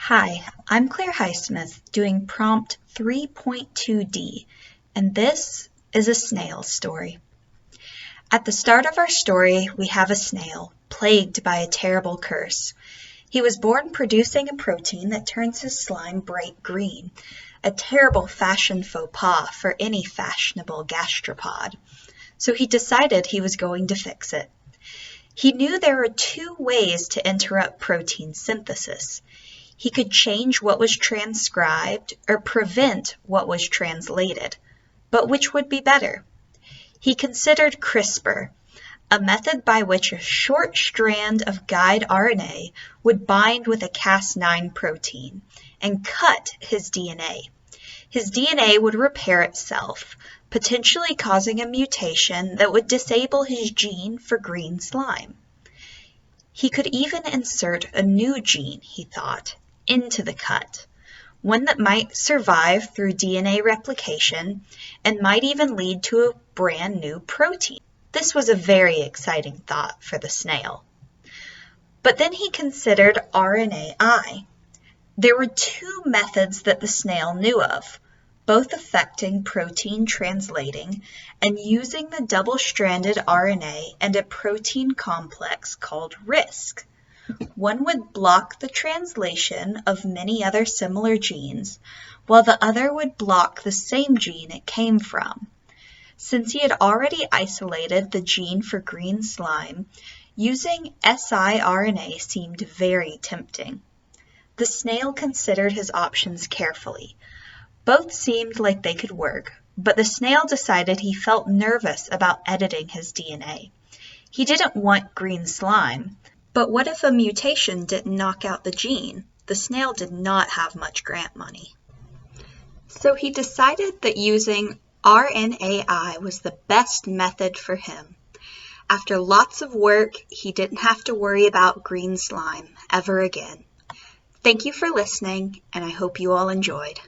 Hi, I'm Claire Highsmith doing prompt 3.2D, and this is a snail story. At the start of our story, we have a snail plagued by a terrible curse. He was born producing a protein that turns his slime bright green, a terrible fashion faux pas for any fashionable gastropod. So he decided he was going to fix it. He knew there were two ways to interrupt protein synthesis. He could change what was transcribed or prevent what was translated. But which would be better? He considered CRISPR, a method by which a short strand of guide RNA would bind with a Cas9 protein and cut his DNA. His DNA would repair itself, potentially causing a mutation that would disable his gene for green slime. He could even insert a new gene, he thought, into the cut, one that might survive through DNA replication and might even lead to a brand new protein. This was a very exciting thought for the snail. But then he considered RNAi. There were two methods that the snail knew of, both affecting protein translating and using the double-stranded RNA and a protein complex called RISC. One would block the translation of many other similar genes, while the other would block the same gene it came from. Since he had already isolated the gene for green slime, using siRNA seemed very tempting. The snail considered his options carefully. Both seemed like they could work, but the snail decided he felt nervous about editing his DNA. He didn't want green slime. But what if a mutation didn't knock out the gene? The snail did not have much grant money. So he decided that using RNAi was the best method for him. After lots of work, he didn't have to worry about green slime ever again. Thank you for listening, and I hope you all enjoyed.